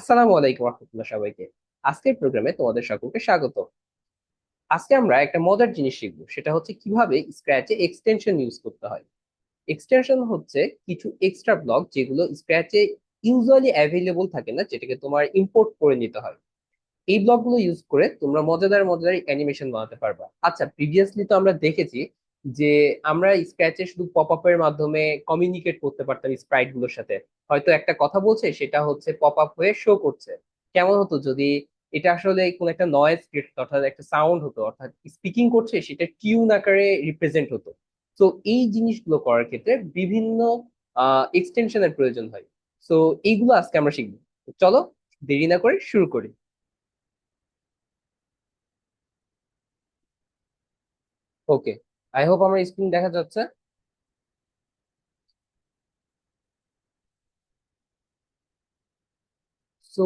আসসালামু আলাইকুম রহমতুল্লাহ সবাইকে। আজকের প্রোগ্রামে তোমাদের সকলকে স্বাগত। আজকে আমরা একটা মজার জিনিস শিখবো, সেটা হচ্ছে কিভাবে স্ক্র্যাচে এক্সটেনশন ইউজ করতে হয়। এক্সটেনশন হচ্ছে কিছু এক্সট্রা ব্লক যেগুলো স্ক্র্যাচে ইউজুয়ালি অ্যাভেলেবল থাকে না, যেটাকে তোমার ইম্পোর্ট করে নিতে হয়। এই ব্লকগুলো ইউজ করে তোমরা মজাদার মজাদার অ্যানিমেশন বানাতে পারবা। আচ্ছা, প্রিভিয়াসলি তো আমরা দেখেছি যে আমরা স্ক্র্যাচে শুধু পপ আপের মাধ্যমে কমিউনিকেট করতে পারতাম স্প্রাইট গুলোর সাথে। হয়তো একটা কথা বলছে, সেটা হচ্ছে পপ আপ হয়ে শো করছে। কেমন হতো যদি এটা আসলে কোন একটা নয়েজ ক্রিয়েট, অর্থাৎ একটা সাউন্ড হতো, অর্থাৎ স্পিকিং করছে সেটা টিউন আকারে রিপ্রেজেন্ট হতো। তো এই জিনিসগুলো করার ক্ষেত্রে বিভিন্ন এক্সটেনশনের প্রয়োজন হয়। তো এইগুলো আজকে আমরা শিখবো। তো চলো, দেরি না করে শুরু করি। ওকে, আই হোপ আমার স্ক্রিন দেখা যাচ্ছে। সো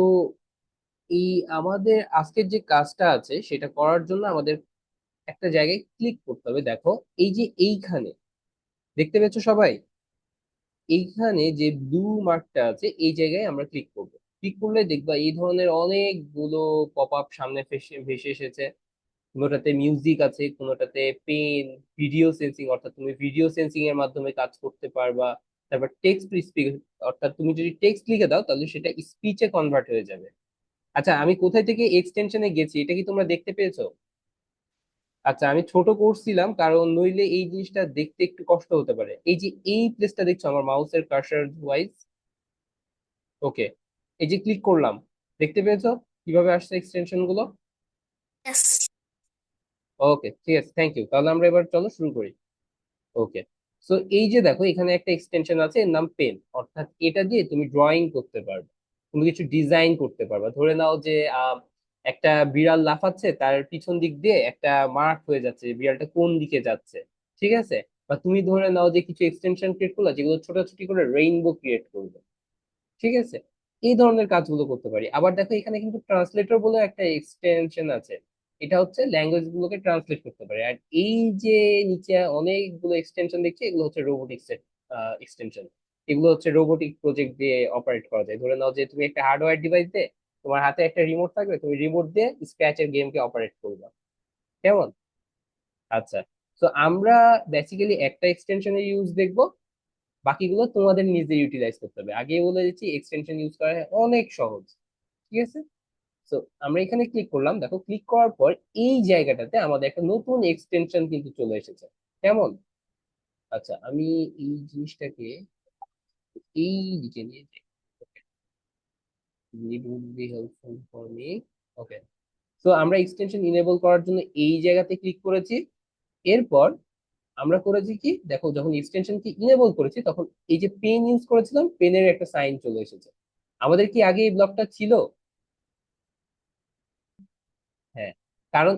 এই আমাদের আজকের যে কাজটা আছে সেটা করার জন্য আমাদের একটা জায়গায় ক্লিক করতে হবে। দেখো, এই যে এইখানে দেখতে পাচ্ছ সবাই, এইখানে যে ব্লু মার্কটা আছে এই জায়গায় আমরা ক্লিক করব। ক্লিক করলে দেখবা এই ধরনের অনেকগুলো পপ আপ সামনে ভেসে ভেসে এসেছে। কোনোটাতে মিউজিক আছে, কোনোটাতে পেন, ভিডিও সেন্সিং, অর্থাৎ তুমি ভিডিও সেন্সিং এর মাধ্যমে কাজ করতে পারবা। তারপর টেক্সট টু স্পিক, অর্থাৎ তুমি যদি টেক্সট লিখে দাও তাহলে সেটা স্পিচে কনভার্ট হয়ে যাবে। আচ্ছা, আমি কোথায় থেকে এক্সটেনশনে গেছি এটা কি তোমরা দেখতে পেয়েছো? আচ্ছা, আমি ছোট করছিলাম কারণ নইলে এই জিনিসটা দেখতে একটু কষ্ট হতে পারে। এই যে এই প্লেসটা দেখছো আমার মাউসের কার্সার ওয়াইজ। ওকে, এই যে ক্লিক করলাম, দেখতে পেয়েছো কিভাবে আসছে এক্সটেনশন গুলো? Yes. ওকে, ঠিক আছে, থ্যাংক ইউ। তাহলে আমরা এবার চলো শুরু করি। ওকে, সো এই যে দেখো এখানে একটা এক্সটেনশন আছে, এর নাম পেন। অর্থাৎ এটা দিয়ে তুমি ড্রয়িং করতে পারবে, তুমি কিছু ডিজাইন করতে পারবে। ধরে নাও যে একটা বিড়াল লাফাচ্ছে, তার পিছন দিক দিয়ে একটা মার্ক হয়ে যাচ্ছে যে বিড়ালটা কোন দিকে যাচ্ছে। ঠিক আছে? বা তুমি ধরে নাও যে কিছু এক্সটেনশন ক্রিয়েট করলে যেগুলো ছোটাছুটি করে রেইনবো ক্রিয়েট করবে। ঠিক আছে? এই ধরনের কাজগুলো করতে পারি। আবার দেখো এখানে কিন্তু ট্রান্সলেটর বলে একটা এক্সটেনশন আছে। এটা হচ্ছে ল্যাঙ্গুয়েজ গুলোকে ট্রান্সলেট করতে পারে। আর এই যে নিচে অনেকগুলো এক্সটেনশন দেখছি, এগুলো হচ্ছে রোবোটিক্স এক্সটেনশন। এগুলো হচ্ছে রোবোটিক প্রজেক্ট দিয়ে অপারেট করা যায়। ধরে নাও যে তুমি একটা হার্ডওয়্যার ডিভাইস দিয়ে, তোমার হাতে একটা রিমোট থাকবে, তুমি রিমোট দিয়ে স্ক্র্যাচের গেমকে অপারেট করবে। কেমন? আচ্ছা, তো আমরা বেসিক্যালি একটা এক্সটেনশনের ইউজ দেখবো, বাকিগুলো তোমাদের নিজে ইউটিলাইজ করতে হবে। আগে বলে দিচ্ছি, এক্সটেনশন ইউজ করা অনেক সহজ। ঠিক আছে? তো আমরা এখানে ক্লিক করলাম, দেখো ক্লিক করার পর এই জায়গাটাতে আমাদের একটা নতুন এক্সটেনশন কিন্তু চলে এসেছে। কেমন? আচ্ছা, আমি এই জিনিসটাকে এই দিকে নিয়ে যাই। It would be helpful for me. ওকে, তো আমরা এক্সটেনশন ইনেবল করার জন্য এই জায়গাতে ক্লিক করেছি। এরপর আমরা করেছি কি, দেখো যখন এক্সটেনশন কি ইনেবল করেছি তখন এই যে পেন ইউজ করেছিলাম, পেনের একটা সাইন চলে এসেছে। আমাদের কি আগে এই ব্লকটা ছিল? হ্যাঁ, কারণ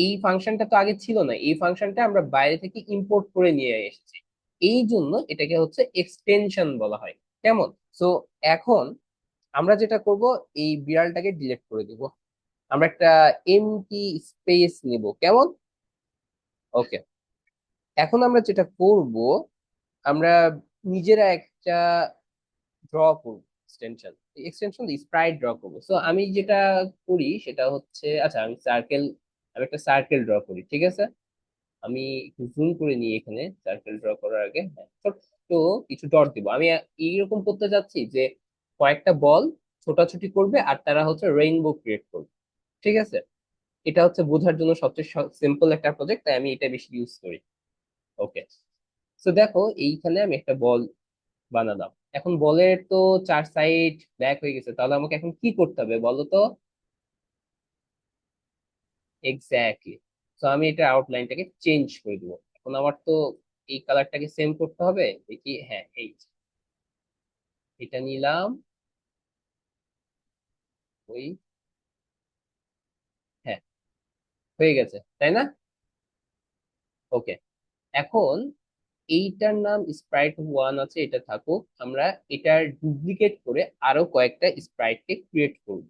এই ফাংশনটা তো আগে ছিল না, এই ফাংশনটা আমরা বাইরে থেকে ইম্পোর্ট করে নিয়ে এসেছি। এই জন্য এটাকে হচ্ছে এক্সটেনশন বলা হয়। কেমন? সো এখন আমরা যেটা করব, এই বিড়ালটাকে ডিলিট করে দিব। আমরা একটা এমটি স্পেস নিব। কেমন? ওকে, এখন আমরা যেটা করব, আমরা নিজেরা একটা ড্র করবো এক্সটেনশন। এক্সটেনশন স্প্রাইট ড্র করবো। সো আমি যেটা করি সেটা হচ্ছে, আচ্ছা আমি একটা সার্কেল ড্র করি। ঠিক আছে? আমি একটু জুম করে নিই এখানে। সার্কেল ড্র করার আগে হ্যাঁ ছোট্ট কিছু ডট দিব। আমি এইরকম করতে যাচ্ছি যে কয়েকটা বল ছোটাছুটি করবে আর তারা হচ্ছে রেইনবো ক্রিয়েট করবে। ঠিক আছে? এটা হচ্ছে বোঝার জন্য সবচেয়ে সিম্পল একটা প্রজেক্ট, তাই আমি এটা বেশি ইউজ করি। ওকে, তো দেখো এইখানে আমি একটা বল বানালাম। এখন বলের তো চার সাইড ব্ল্যাক হয়ে গেছে, তাহলে আমাকে এখন কি করতে হবে বলো তো? এক্স্যাক্টলি। তো আমি এটা আউটলাইনটাকে চেঞ্জ করে দিব। এখন আমার তো এই কালারটাকে সেম করতে হবে। দেখি, হ্যাঁ এই যে, এটা নিলাম। ওই, হ্যাঁ, হয়ে গেছে তাই না? ওকে, এখন এইটার নাম স্প্রাইট ওয়ান আছে, এটা থাকুক। আমরা এটার ডুপ্লিকেট করে আরো কয়েকটা স্প্রাইটকে ক্রিয়েট করব।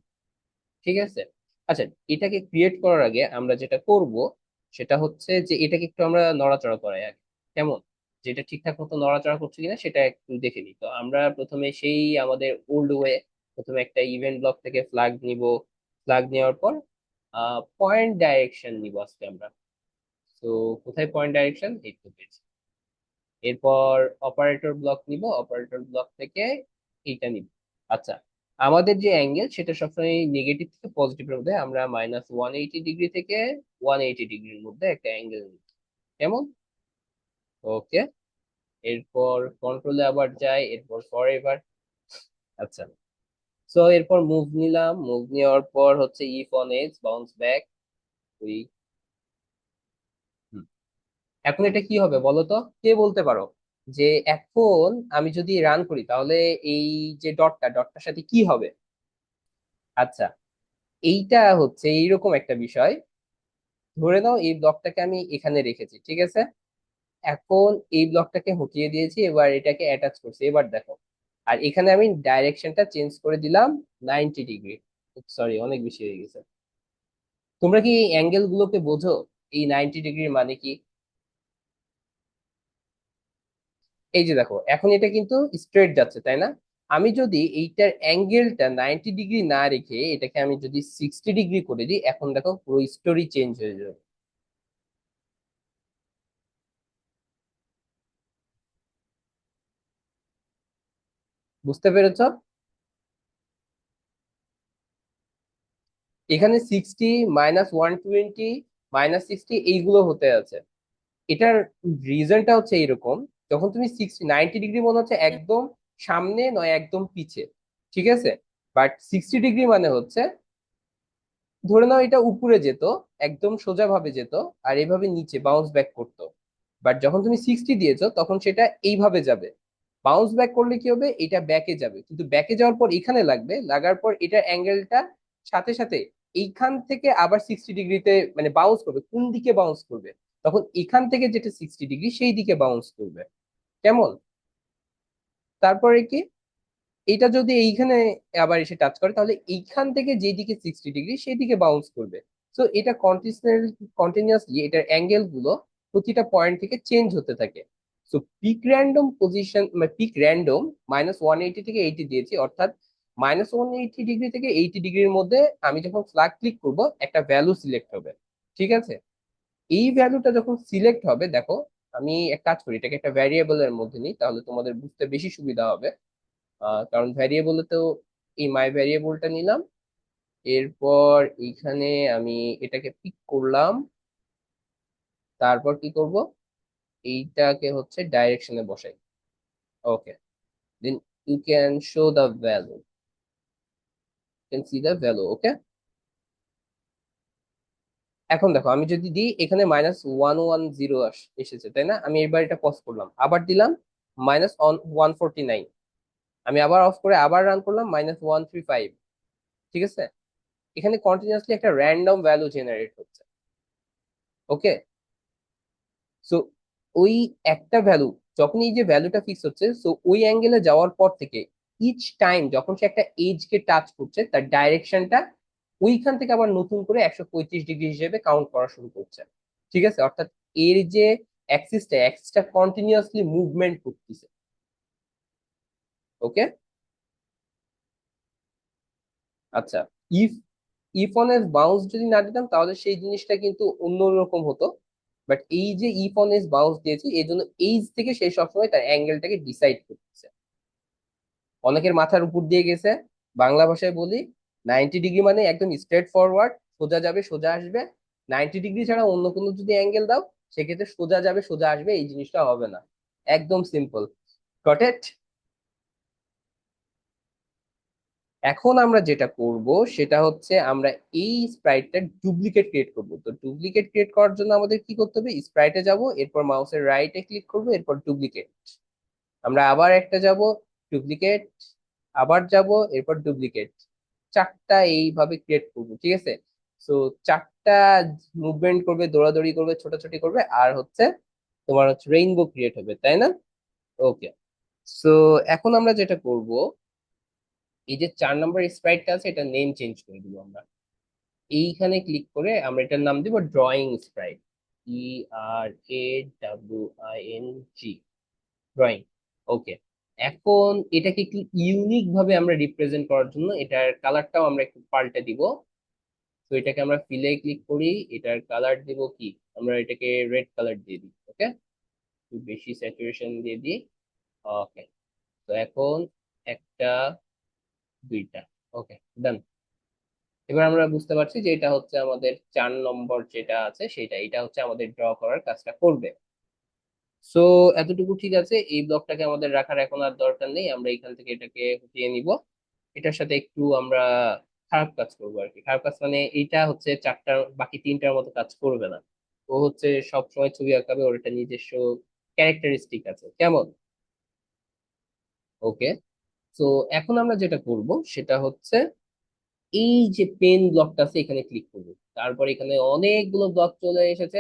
ঠিক আছে? আচ্ছা, এটাকে ক্রিয়েট করার আগে আমরা যেটা করব সেটা হচ্ছে যে এটাকে একটু আমরা নড়াচড়া করাই আগে। কেমন? যেটা ঠিকঠাক মতো নড়াচড়া করছে কিনা সেটা একটু দেখে নিই। তো আমরা প্রথমে সেই আমাদের ওল্ড ওয়ে, প্রথমে একটা ইভেন্ট ব্লক থেকে ফ্ল্যাগ নিব, ফ্ল্যাগ নেওয়ার পর পয়েন্ট ডাইরেকশন নিব আজকে আমরা। তো কোথায় পয়েন্ট ডাইরেকশন, এই তো পেয়েছি। এরপর অপারেটর ব্লক নিব, অপারেটর ব্লক থেকে এইটা নিব। আচ্ছা, আমাদের যে অ্যাঙ্গেল সেটা সবসময় নেগেটিভ থেকে পজিটিভের মধ্যে, আমরা -180 ডিগ্রি থেকে 180 ডিগ্রির মধ্যে একটা অ্যাঙ্গেল নিব। কেমন? ওকে। এরপর কন্ট্রোলে আবার যাই, এরপর ফরএভার। আচ্ছা, সো এরপর মুভ নিলাম, মুভ নেওয়ার পর হচ্ছে if on edge bounce back. ওই হুম। এখন এটা কি হবে বলো তো, কে বলতে পারো যে এখন আমি যদি রান করি তাহলে এই যে ডটটার সাথে কি হবে? আচ্ছা, এইটা হচ্ছে এইরকম একটা বিষয়। ধরে নাও এই ব্লকটাকে আমি এখানে রেখেছি, ঠিক আছে? এখন এই ব্লকটাকে হটিয়ে দিয়েছি, এবার এটাকে অ্যাটাচ করছি, এবার দেখো। আর এখানে আমি ডাইরেকশনটা চেঞ্জ করে দিলাম 90 ডিগ্রি। সরি, অনেক বেশি হয়ে গেছে। তোমরা কি এই অ্যাঙ্গেল গুলোকে বোঝো? এই 90 ডিগ্রির মানে কি? এই যে দেখো, এখন এটা কিন্তু স্ট্রেট যাচ্ছে, তাই না? আমি যদি এইটার অ্যাঙ্গেলটা 90 ডিগ্রি না রেখে এটাকে আমি যদি 60 ডিগ্রি করে দিই, এখন দেখো পুরো স্টোরি চেঞ্জ হয়ে যাবে। বুঝতে পেরেছো? এখানে 60, -120, -60 এইগুলো হতে আছে। এটার রিজনটা হচ্ছে এইরকম, যখন তুমি 90 ডিগ্রি মনে হচ্ছে একদম সামনে নয় একদম পিছে, ঠিক আছে? বাট 60 ডিগ্রি মানে হচ্ছে, ধরে নাও এটা উপরে যেত, একদম সোজা ভাবে যেত, আর এইভাবে নিচে বাউন্স ব্যাক করতো। বাট যখন তুমি 60 দিয়েছো তখন সেটা এইভাবে যাবে। বাউন্স ব্যাক করলে কি হবে, এটা ব্যাকে যাবে, কিন্তু ব্যাকে যাওয়ার পর এখানে লাগবে, লাগার পর এটার অ্যাঙ্গেলটা সাথে সাথে এইখান থেকে আবার 60 ডিগ্রিতে মানে বাউন্স করবে। কোন দিকে বাউন্স করবে? তখন এখান থেকে যেটা 60 ডিগ্রি সেই দিকে বাউন্স করবে। কেমন? তারপরে কি, এটা যদি এইখানে আবার এসে টাচ করে তাহলে এইখান থেকে যেদিকে 60 ডিগ্রি সেই দিকে বাউন্স করবে। সো এটা কন্টিনিউয়াসলি এটার অ্যাঙ্গেল গুলো প্রতিটা পয়েন্ট থেকে চেঞ্জ হতে থাকে। সো পিক র্যান্ডম পজিশন মানে পিক র্যান্ডম -180 থেকে 80 দিয়েছি, অর্থাৎ -180 ডিগ্রি থেকে 80 ডিগ্রির মধ্যে আমি যখন ফ্ল্যাগ ক্লিক করব একটা ভ্যালু সিলেক্ট হবে, ঠিক আছে? এই ভ্যালুটা যখন সিলেক্ট হবে, দেখো আমি এক কাজ করি, এটাকে একটা ভ্যারিয়েবলের মধ্যে নিই, তাহলে তোমাদের বুঝতে বেশি সুবিধা হবে। কারণ ভ্যারিয়েবলে তো এই মাই ভ্যারিয়েবলটা নিলাম। এরপর এইখানে আমি এটাকে পিক করলাম। তারপর কি করব, এইটাকে হচ্ছে ডাইরেকশনে বসাই। Okay, then you can show the value, can see the value. Okay, এখন দেখো আমি যদি দিই এখানে -110 এসেছে, তাই না? আমি এবার এটা পজ করলাম, আবার দিলাম -149। আমি আবার অফ করে আবার রান করলাম -135। ঠিক আছে? এখানে কন্টিনিউয়াসলি একটা র্যান্ডম ভ্যালু জেনারেট হচ্ছে। ওকে, সো ওই একটা ভ্যালু, যখন এই যে ভ্যালুটা ফিক্স হচ্ছে, সো ওই অ্যাঙ্গেলে যাওয়ার পর থেকে ইচ টাইম যখন সে একটা এজ কে টাচ করছে তার ডাইরেকশনটা ওইখান থেকে আবার নতুন করে 135 ডিগ্রি হিসেবে কাউন্ট করা শুরু করছে। ঠিক আছে? অর্থাৎ এর যে অ্যাক্সিসটা কন্টিনিউয়াসলি মুভমেন্ট করতেছে। ওকে, আচ্ছা। If if and S bounce যদি না দিতাম তাহলে সেই জিনিসটা কিন্তু অন্যরকম হতো। বাট এই যে ইফ অন এস বাউন্স দিয়েছি এই জন্য এইজ থেকে সে সবসময় তার অ্যাঙ্গেলটাকে ডিসাইড করতেছে। অনেকের মাথার উপর দিয়ে গেছে। বাংলা ভাষায় বলি, 90 ডিগ্রি মানে একদম স্ট্রেট ফরওয়ার্ড, সোজা যাবে সোজা আসবে। 90 ডিগ্রি ছাড়া অন্য কোনো যদি অ্যাঙ্গেল দাও সেক্ষেত্রে সোজা যাবে সোজা আসবে, এই জিনিসটা হবে না। একদম সিম্পল। Got it? এখন আমরা যেটা করব সেটা হচ্ছে আমরা এই স্প্রাইটটা ডুপ্লিকেট ক্রিয়েট করব। তো ডুপ্লিকেট ক্রিয়েট করার জন্য আমাদের কি করতে হবে, স্প্রাইটে যাব, এরপর মাউসের রাইটে ক্লিক করব, এরপর ডুপ্লিকেট। আমরা আবার একটা যাব, ডুপ্লিকেট, আবার যাব, এরপর ডুপ্লিকেট। চারটা এইভাবে ক্রিয়েট করব, ঠিক আছে? সো চারটা মুভমেন্ট করবে, দৌড়াদৌড়ি করবে, ছোটাছুটি করবে, আর হচ্ছে তোমার হচ্ছে রেইনবো ক্রিয়েট হবে, তাই না? ওকে, সো এখন আমরা যেটা করব, এই যে 4 নম্বর স্প্রাইটটা আছে এটা নেম চেঞ্জ করে দিব আমরা। এইখানে ক্লিক করে আমরা এটার নাম দিব drawing sprite. ERAWING, drawing. Okay, এখন এটাকে একটু ইউনিক ভাবে আমরা রিপ্রেজেন্ট করার জন্য এটার কালারটাও আমরা একটু পাল্টে দিব। তো এটাকে আমরা ফিলে ক্লিক করি, এটার কালার দিব কি, আমরা এটাকে রেড কালার দিয়ে দিই। ওকে, একটু বেশি স্যাচুরেশন দিয়ে দিই। ওকে, তো এখন একটা, দুইটা। ওকে, ডান। এবার আমরা বুঝতে পারছি যে এটা হচ্ছে আমাদের 4 নম্বর যেটা আছে সেটা, এটা হচ্ছে আমাদের ড্র করার কাজটা করবে। সো এতটুকু ঠিক আছে, এই ব্লকটাকে আমাদের রাখার এখন আর দরকার নেই, আমরা এখান থেকে এটাকে হটিয়ে নিব। এটার সাথে একটু আমরা খারাপ কাজ করবো আর কি। খারাপ কাজ মানে এইটা হচ্ছে চারটার বাকি তিনটার মতো কাজ করবে না। ও হচ্ছে সব সময় ছবি আঁকাবে, ওর একটা নিজস্ব ক্যারেক্টারিস্টিক আছে, কেমন? ওকে, তো এখন আমরা যেটা করব সেটা হচ্ছে এই যে পেন ব্লকটা আছে এখানে ক্লিক করবো। তারপর এখানে অনেকগুলো ব্লক চলে এসেছে।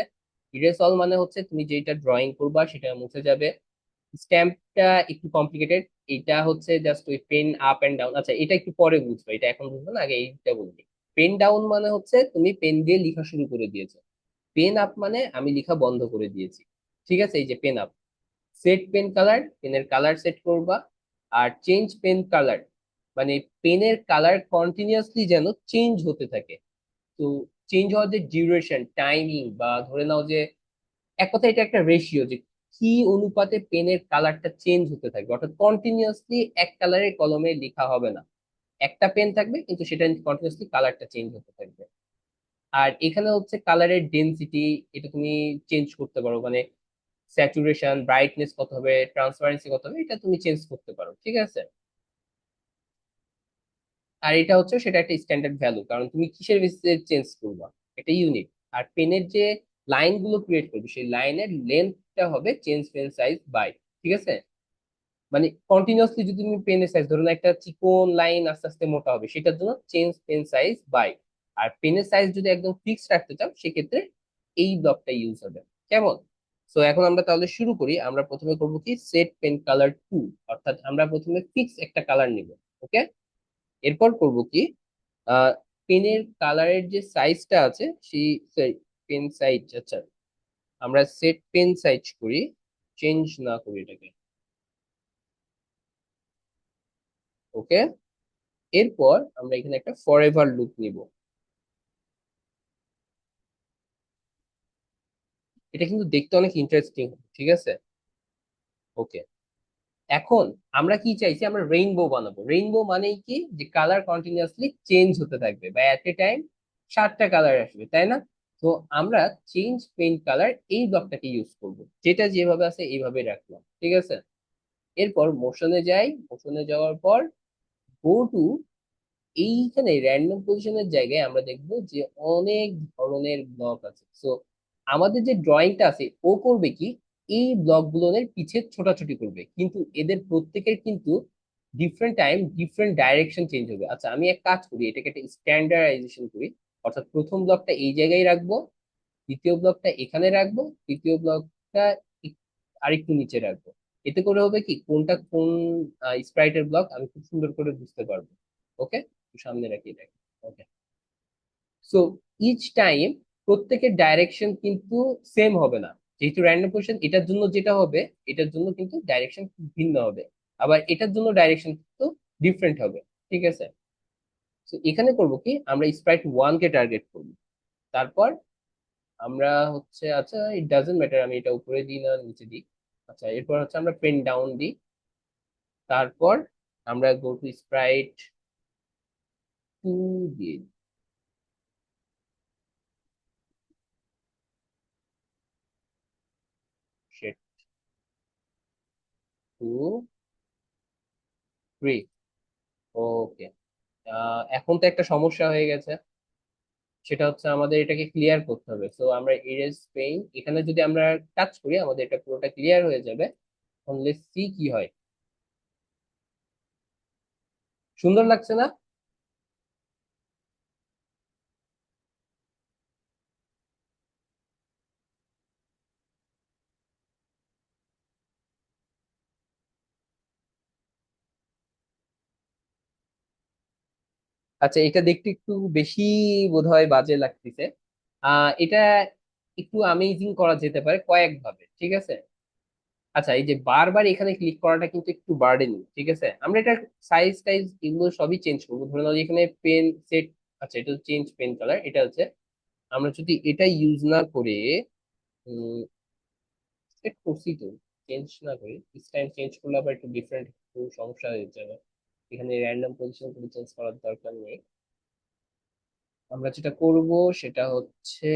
ইরেজ অল মানে হচ্ছে তুমি যেটা ড্রয়িং করবা সেটা মুছে যাবে। স্ট্যাম্পটা একটু কমপ্লিকেটেড। এটা হচ্ছে জাস্ট ওই পেন আপ এন্ড ডাউন, আচ্ছা এটা একটু পরে বুঝবে, এটা এখন বুঝবে না, আগে এইটা বলবি। পেন ডাউন মানে হচ্ছে তুমি পেন দিয়ে লেখা শুরু করে দিয়েছো। পেন আপ মানে আমি লেখা বন্ধ করে দিয়েছি। ঠিক আছে, এই যে pen up. Set pen colour, পেনের কালার সেট করবা। আর চেঞ্জ পেন কালার মানে পেনের কালার কন্টিনিউয়াসলি যেন চেঞ্জ হতে থাকে। তো চেঞ্জ হওয়ার যে ডিউরেশন, টাইমিং, বা ধরে নাও যে এক কথায় এটা একটা রেশিও, যে কি অনুপাতে পেনের কালারটা চেঞ্জ হতে থাকবে, অর্থাৎ কন্টিনিউয়াসলি এক কালারের কলমে লেখা হবে না। একটা পেন থাকবে কিন্তু সেটা কন্টিনিউয়াসলি কালারটা চেঞ্জ হতে থাকবে। আর এখানে হচ্ছে কালারের ডেনসিটি, এটা তুমি চেঞ্জ করতে পারো, মানে স্যাচুরেশন, ব্রাইটনেস কত হবে, ট্রান্সপারেন্সি কত হবে, এটা তুমি চেঞ্জ করতে পারো। ঠিক আছে, আর এটা হচ্ছে সেটা একটা স্ট্যান্ডার্ড ভ্যালু, কারণ তুমি কিসের বেসিসে চেঞ্জ করবা, এটা ইউনিট। আর পেনের যে লাইন গুলো ক্রিয়েট করবে সেই লাইনের লেন্থটা হবে চেঞ্জ পেন সাইজ বাই। ঠিক আছে, মানে কন্টিনিউয়াসলি যদি তুমি পেনের সাইজ ধরো না, একটা চিকন লাইন আস্তে আস্তে মোটা হবে, সেটার জন্য চেঞ্জ পেন সাইজ বাই। আর পেনের সাইজ যদি একদম ফিক্সড রাখতে চাও সেক্ষেত্রে এই ব্লকটা ইউজ হবে। কেমন? সো এখন আমরা তাহলে শুরু করি। আমরা প্রথমে করব কি, সেট পেন কালার টু, অর্থাৎ আমরা প্রথমে ফিক্স একটা কালার নিব। ওকে, এরপর করব কি, পেনের কালারের যে সাইজটা আছে সেই পেন সাইজ, আচ্ছা আমরা সেট পেন সাইজ করি, চেঞ্জ না করি এটাকে। ওকে, এরপর আমরা এখানে একটা ফরএভার লুপ নিব। এটা কিন্তু দেখতে অনেক ইন্টারেস্টিং। ঠিক আছে, ওকে। এখন আমরা কি চাইছি, আমরা রেইনবো বানাবো। রেইনবো মানেই কি, যে কালার কন্টিনিউয়াসলি চেঞ্জ হতে থাকবে বা এট এ টাইম 7টা কালার আসবে, তাই না? তো আমরা চেঞ্জ পেইন্ট কালার এই ব্লকটাকে ইউজ করব, যেটা যেভাবে আছে এইভাবে রাখলাম। ঠিক আছে, এরপর মোশনে যাই। মোশনে যাওয়ার পর গো টু, এইখানে র্যান্ডম পজিশনের জায়গায় আমরা দেখবো যে অনেক ধরনের ব্লক আছে। সো আমাদের যে ড্রয়িংটা আছে ও করবে কি, এই ব্লকগুলোর পিছে ছোটাছুটি করবে, কিন্তু এদের প্রত্যেকের কিন্তু different time different direction change হবে। আচ্ছা আমি এক কাজ করি, এটাকে একটা স্ট্যান্ডার্ডাইজেশন করি। অর্থাৎ প্রথম ব্লকটা এই জায়গায় রাখবো, দ্বিতীয় ব্লকটা এখানে রাখবো, তৃতীয় ব্লকটা আরেকটু নিচে রাখবো। এতে করে হবে কি, কোনটা কোন স্প্রাইটের ব্লক আমি খুব সুন্দর করে বুঝতে পারবো। ওকে, সামনে রাখি এটাকে। ওকে, সো ইচ টাইম প্রত্যেকের ডাইরেকশন কিন্তু সেম হবে না। যেহেতু র্যান্ডম কোয়েশ্চেন, এটার জন্য যেটা হবে এটার জন্য কিন্তু ডাইরেকশন ভিন্ন হবে, আবার এটার জন্য ডাইরেকশন কিন্তু ডিফারেন্ট হবে। ঠিক আছে, তো এখানে করব কি, আমরা স্প্রাইট ওয়ান কে টার্গেট করব। তারপর আমরা হচ্ছে, আচ্ছা ইট ডাজেন্ট ম্যাটার আমি এটা উপরে দিই না নিচে দিই। আচ্ছা এরপর হচ্ছে আমরা পেন ডাউন দিই। তারপর আমরা গো টু স্প্রাইট টু দিয়ে শেড টু, থ্রি। ওকে, এখন তো একটা সমস্যা হয়ে গেছে, সেটা হচ্ছে আমাদের এটাকে ক্লিয়ার করতে হবে। সো আমরা ইরেজ পেইন্ট এখানে যদি আমরা টাচ করি আমাদের এটা পুরোটা ক্লিয়ার হয়ে যাবে। লেটস সি কি হয়। সুন্দর লাগছে না? আচ্ছা এটা দেখতে একটু বেশি বোধহয় বাজে লাগতেছে। এটা একটু আমেজিং করা যেতে পারে কয়েকভাবে। ঠিক আছে, আচ্ছা, এই যে বারবার এখানে ক্লিক করাটা কিন্তু একটু বার্ডেন, ঠিক আছে? আমরা এটা সাইজ টাইজ এগুলো সবই চেঞ্জ করবো। ধরে নাও যে এখানে পেন সেট, আচ্ছা এটা চেঞ্জ পেন কালার, এটা হচ্ছে আমরা যদি এটা ইউজ না করে সেট করছি তো, চেঞ্জ না করে দিস টাইম চেঞ্জ করলে আবার একটু ডিফারেন্ট, একটু সমস্যা হয়ে যাবে। এখানে র্যান্ডম পজিশন করে চেঞ্জ করার দরকার নেই। আমরা যেটা করব সেটা হচ্ছে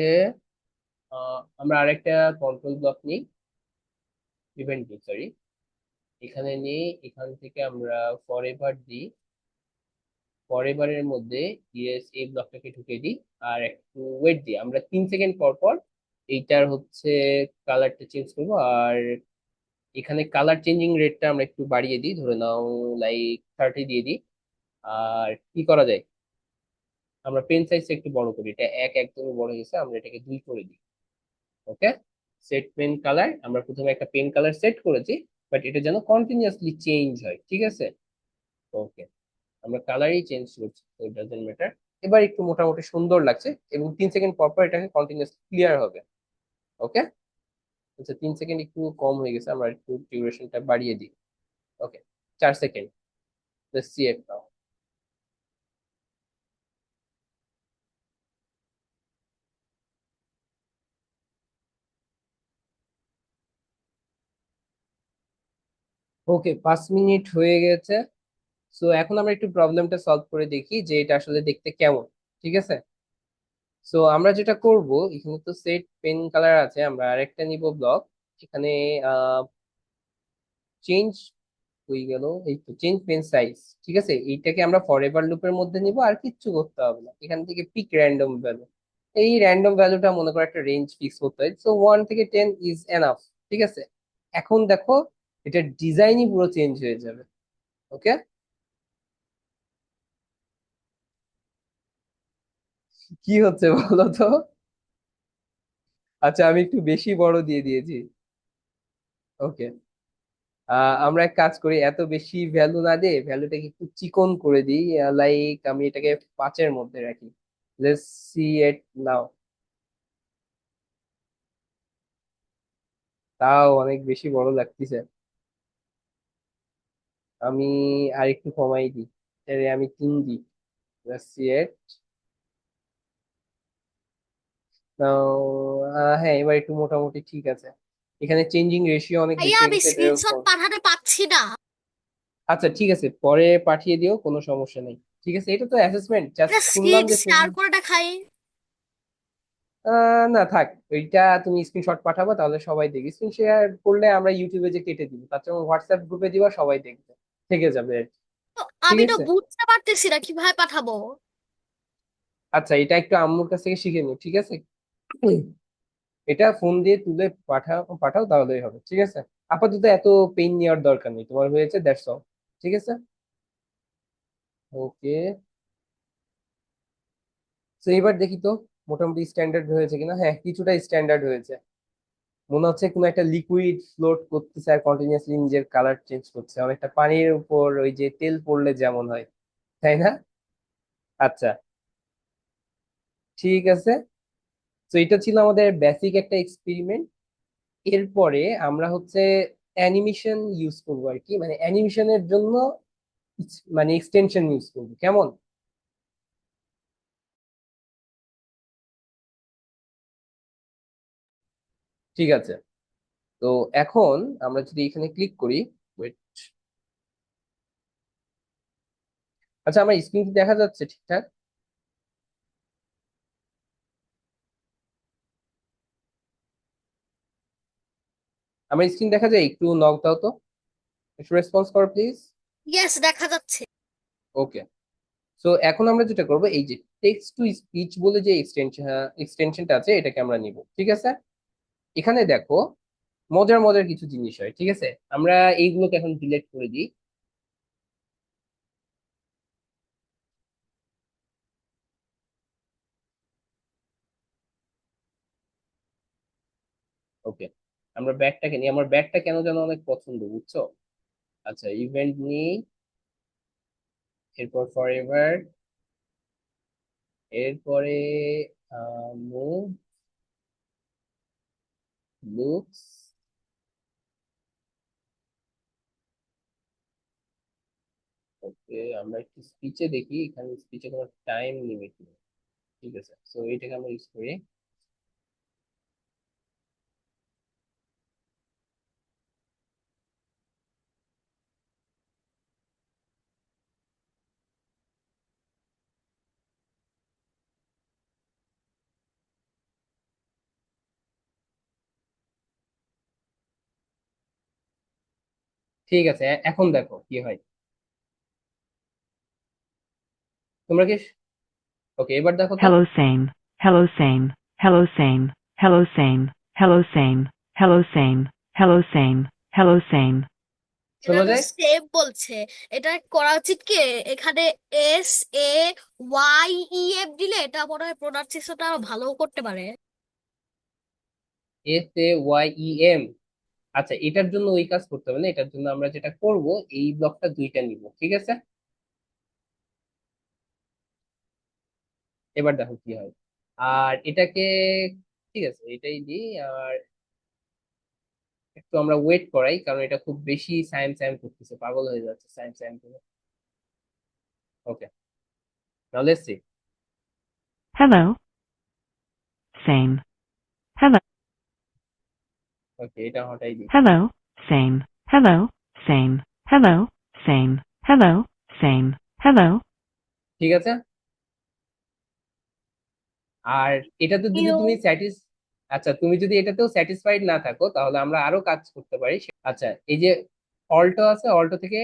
আমরা আরেকটা কন্ট্রোল ব্লক নিই, ইভেন্ট নিই সরি, এখানে নিয়ে এখান থেকে আমরা ফরএভার দিই। ফরএভারের মধ্যে ইয়েস এই ব্লকটাকে ঢুকিয়ে দিই, আর একটু ওয়েট দিই। আমরা 3 সেকেন্ড পর পর এইটার হচ্ছে কালারটা চেঞ্জ করবো। আর এখানে কালার চেঞ্জিং রেটটা আমরা একটু বাড়িয়ে দিই, ধরে নাও লাইক 30 দিয়ে দিই। আর কি করা যায়, আমরা পেন সাইজটা একটু বড় করি, এটা একদমই বড় হয়ে গেছে, আমরা এটাকে 2 করে দিই। ওকে, সেট পেন কালার, আমরা প্রথমে একটা পেন কালার সেট করেছি, বাট এটা যেন কন্টিনিউয়াসলি চেঞ্জ হয়, ঠিক আছে? ওকে, আমরা কালারই চেঞ্জ করছি, তো ডাজেন্ট ম্যাটার। এবার একটু মোটামুটি সুন্দর লাগছে, এবং 3 সেকেন্ড পর পর এটাকে কন্টিনিউয়াসলি ক্লিয়ার হবে। ওকে, আচ্ছা 3 সেকেন্ড একটু কম হয়ে গেছে, আমরা একটু ডিউরেশনটা বাড়িয়ে দিই। ওকে, 4 second, let's see it now. Okay, 5 minute হয়ে গেছে। সো এখন আমরা একটু প্রবলেমটা সলভ করে দেখি যে এটা আসলে দেখতে কেমন, ঠিক আছে? সো আমরা যেটা করব, এখানে তো সেট পেন কালার আছে, আমরা আরেকটা নিব ব্লক। এখানে চেঞ্জ হয়ে গেল, এই তো চেঞ্জ পেন সাইজ, ঠিক আছে? এইটাকে আমরা ফরএভার লুপের মধ্যে নিব, আর কিচ্ছু করতে হবে না। এখান থেকে পিক র্যান্ডম ভ্যালু, এই র্যান্ডম ভ্যালুটা মনে করো একটা রেঞ্জ ফিক্স করতে হয়, সো 1 থেকে 10 ইজ এনাফ, ঠিক আছে? এখন দেখো এটা ডিজাইনই পুরো চেঞ্জ হয়ে যাবে। ওকে, কি হচ্ছে বলো তো? আচ্ছা, আমি একটু বেশি বড় দিয়ে দিয়েছি। ওকে, আমরা এক কাজ করি, এত বেশি ভ্যালু না দিয়ে ভ্যালুটাকে একটু চিকন করে দিই, লাইক আমি এটাকে 5-এর মধ্যে রাখি। লেটস সি ইট নাও। তাও অনেক বেশি বড় লাগতেছে। আমি আর একটু কমাই দিই, আরে আমি 3 দিই। লেটস সি ইট নাও। হ্যাঁ, এবার একটু মোটামুটি ঠিক আছে। এখানে চেঞ্জিং রেশিও অনেক ভাইয়া বেশি হয়ে আমি গেছে, এটার স্ক্রিনশট উপর। পাঠাতে পাচ্ছি না। আচ্ছা ঠিক আছে, পরে পাঠিয়ে দিও, কোনো সমস্যা নেই। ঠিক আছে, এটা তো অ্যাসেসমেন্ট, জাস্ট এটা শুনলাম স্ক্রিন যে তুমি শেয়ার করে দেখাই। না থাক, ওইটা তুমি স্ক্রিনশট পাঠাবো তাহলে সবাই দেখবে। স্ক্রিন শেয়ার করলে আমরা ইউটিউবে যে কেটে দিব, তার চেয়ে হোয়াটসঅ্যাপ গ্রুপে দিবা, সবাই দেখবে, থেকে যাবে আর কি। তো ঠিক আমি তো আছে, বুঝতে পারতেছি না কিভাবে পাঠাবো। আচ্ছা এটা একটু আম্মুর কাছ থেকে শিখে নিও, ঠিক আছে? উম, এটা ফোন দিয়ে তুলে পাঠাও পাঠাও, তাহলেই হবে, ঠিক আছে? আপাতত এত পেইন নেওয়ার দরকার নেই, তোমার হয়েছে, দ্যাটস অল। ঠিক আছে, ওকে। তো এবার দেখি তো মোটামুটি স্ট্যান্ডার্ড হয়েছে কিনা। হ্যাঁ, কিছুটা স্ট্যান্ডার্ড হয়েছে। মনে হচ্ছে কোনো একটা লিকুইড ফ্লোট করতেছে আর কন্টিনিউয়াসলি নিজের কালার চেঞ্জ করছে, অনেকটা পানির উপর ওই যে তেল পড়লে যেমন হয়, তাই না? আচ্ছা, ঠিক আছে। তো এটা ছিল আমাদের বেসিক একটা এক্সপেরিমেন্ট। এরপরে আমরা হচ্ছে অ্যানিমেশন ইউজ করবো আর কি, মানে অ্যানিমেশনের জন্য মানে এক্সটেনশন ইউজ করবো, কেমন? ঠিক আছে, তো এখন আমরা যদি এখানে ক্লিক করি, wait, আচ্ছা আমার স্ক্রিন দেখা যাচ্ছে ঠিকঠাক? আমার স্ক্রিন দেখা যায়? একটু নক দাও তো, একটু রেসপন্স করো প্লিজ। ইয়েস, দেখা যাচ্ছে। ওকে, সো এখন আমরা যেটা করবো, এই যে টেক্সট টু স্পিচ বলে যে এক্সটেনশনটা আছে, এটাকে আমরা নিব, ঠিক আছে? এখানে দেখো মজার মজার কিছু জিনিস হয়, ঠিক আছে? আমরা এইগুলোকে এখন ডিলিট করে দিই। ওকে, আমরা ব্যাগটাকে নিই, আমার ব্যাগটা কেন যেন অনেক পছন্দ, বুঝছো? আচ্ছা, ইভেন্ট নিই, এরপর ফর এভার, এরপরে মুভ, লুকস, ওকে, আমরা একটু স্পিচে দেখি, এখানে স্পিচে কোনো টাইম লিমিট নেই। ঠিক আছে, সো এইটাকে আমরা ইউজ করি। ঠিক আছে, এখন দেখো কি হয়। তোমরা কি, ওকে এবার দেখো তো। Hello same. Hello same. Hello same. Hello same. Hello same. Hello same. Hello same. Hello same. এটা শোনা তো যায়? সেভ বলছে। এটা করা উচিত কি, এখানে SAYEF দিলে এটা মনে হয় প্রোনাউন্সিয়েশনটা আরো ভালো করতে পারে। SAYEM। আচ্ছা, এটার জন্য ওই কাজ করতে হবে না, এটার জন্য আমরা যেটা করব, এই ব্লকটা দুইটা নিব, ঠিক আছে। এবার দেখো কি হয়। আর এটাকে, ঠিক আছে এটাই দিই। আর একটু আমরা ওয়েট করাই, কারণ এটা খুব বেশি সাইম সাইম করতেছে, পাগল হয়ে যাচ্ছে সাইম সাইম করে। Okay, now let's see. Hello same. Hello. Okay, এটা হটাই দিই। Hello same. Hello same. Hello same. Hello same. Hello. ঠিক আছে। আর এটাতে যদি ইউ তুমি আচ্ছা, তুমি যদি এটাতেও স্যাটিসফাইড না থাকো, তাহলে আমরা আরো কাজ করতে পারি। আচ্ছা, এই যে অল্টো আছে, অল্টো থেকে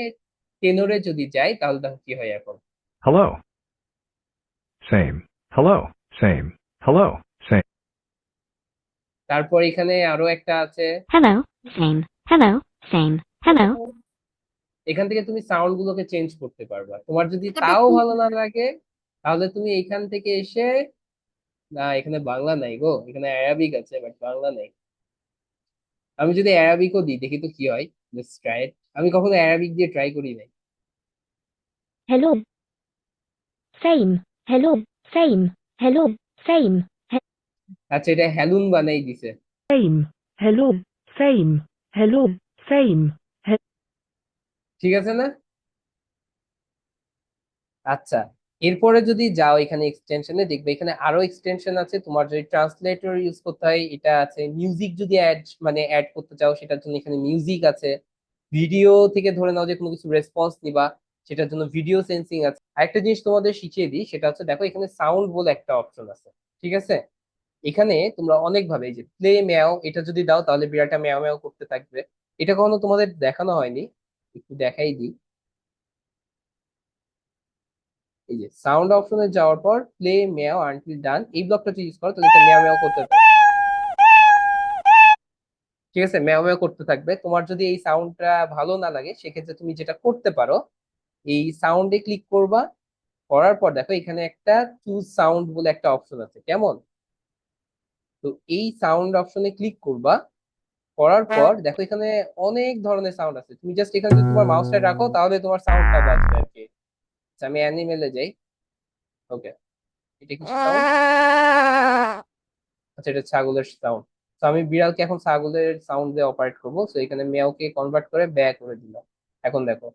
টেনরে যদি যাই, তাহলে দেখো কি হয় এখন। Hello. Same. Hello. Same. Hello. Same. তারপর এখানে আরো একটা আছে। Hello same. Hello same. Hello. এখান থেকে তুমি সাউন্ড গুলোকে চেঞ্জ করতে পারবা, তোমার যদি তাও কতটুকু। ভালো না লাগে, তাহলে তুমি এইখান থেকে এসে, না এখানে বাংলা নাই গো, এখানে অ্যারাবিক আছে বাট বাংলা নাই। আমি যদি অ্যারাবিকও দিই, দেখি তো কি হয়। Just try it. আমি কখনো অ্যারাবিক দিয়ে ট্রাই করি নাই। Hello same. Hello same. Hello same. আচ্ছা, এটা হ্যালুন বানাই দিছে। Same. Hello same. Hello same. ঠিক আছে না? আচ্ছা, এরপরে যদি যাও এখানে এক্সটেনশনে, দেখবে এখানে আরো এক্সটেনশন আছে। তোমার যদি ট্রান্সলেটর ইউজ করতে হয়, এটা আছে। মিউজিক যদি অ্যাড করতে চাও, সেটার জন্য এখানে মিউজিক আছে। ভিডিও থেকে ধরে নাও যে কোনো কিছু রেসপন্স নিবা, সেটার জন্য ভিডিও সেন্সিং আছে। আরেকটা জিনিস তোমাদের শিখিয়ে দিই, সেটা হচ্ছে দেখো এখানে সাউন্ড বলে একটা অপশন আছে, ঠিক আছে। এখানে তোমরা অনেক ভাবে, এই যে প্লে ম্যাও, এটা যদি দাও তাহলে বিড়ালটা ম্যাও ম্যাও করতে থাকবে। এটা কখনো তোমাদের দেখানো হয়নি, একটু দেখাই দিই। এই যে সাউন্ড অপশনে যাওয়ার পর প্লে মেয়াও আনটিল ডান, এই ব্লকটা যদি ইউজ করো, তাহলে এটা মেয়াও মেয়াও করতে থাকবে। ঠিক আছে, মেয়াও মেয়াও করতে থাকবে। তোমার যদি এই সাউন্ডটা ভালো না লাগে, সেক্ষেত্রে তুমি যেটা করতে পারো, এই সাউন্ডে ক্লিক করবা। করার পর দেখো এখানে একটা চুজ সাউন্ড বলে একটা অপশন আছে, কেমন। তো এই সাউন্ড অপশনে ক্লিক করবা। করার পর দেখো এখানে অনেক ধরনের সাউন্ড আছে, তুমি জাস্ট এখানে যদি তোমার মাউসটা রাখো, তাহলে তোমার সাউন্ডটা বাজবে আর কি। আচ্ছা, আমি অ্যানিমেলে যাই। ওকে, এটা কি সাউন্ড? আচ্ছা, এটা ছাগলের সাউন্ড। তো আমি বিড়ালকে এখন ছাগলের সাউন্ড দিয়ে অপারেট করবো, তো এখানে মেয়াওকে কনভার্ট করে ব্যাক করে দিলাম। এখন দেখো,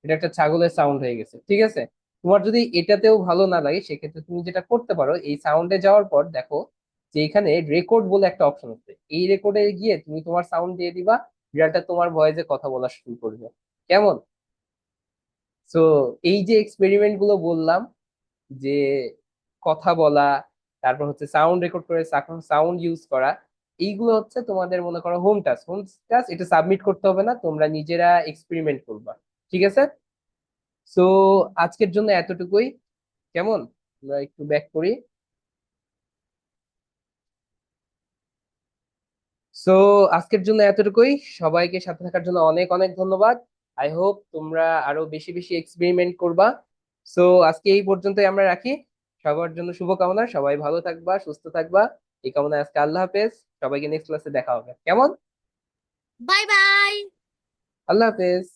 এটা একটা ছাগলের সাউন্ড হয়ে গেছে, ঠিক আছে। তোমার যদি এটাতেও ভালো না লাগে, সেক্ষেত্রে তুমি যেটা করতে পারো, এই সাউন্ডে যাওয়ার পর দেখো যে এখানে রেকর্ড বলে একটা অপশন আছে, এই রেকর্ডে গিয়ে তুমি তোমার সাউন্ড দিয়ে দিবা। বিড়ালটা তোমার ভয়েসে কথা বলা শুরু করবে, কেমন। সো এই যে এক্সপেরিমেন্ট গুলো বললাম, যে কথা বলা, তারপর হচ্ছে সাউন্ড রেকর্ড করে সাউন্ড ইউজ করা, এইগুলো হচ্ছে তোমাদের মনে করো হোম টাস্ক। এটা সাবমিট করতে হবে না, তোমরা নিজেরা এক্সপেরিমেন্ট করবা, ঠিক আছে। সো আজকের জন্য এতটুকুই, কেমন। আমরা একটু ব্যাক করি। সো আজকের জন্য এতটুকুই। সবাইকে সাথে থাকার জন্য অনেক অনেক ধন্যবাদ। আই হোপ তোমরা আরো বেশি বেশি এক্সপেরিমেন্ট করবা। সো আজকে এই পর্যন্তই আমরা রাখি। সবার জন্য শুভকামনা, সবাই ভালো থাকবা, সুস্থ থাকবা। এই কামনায় আজকে আল্লাহ হাফেজ। সবাইকে নেক্সট ক্লাসে দেখা হবে, কেমন। Bye bye. আল্লাহ হাফেজ।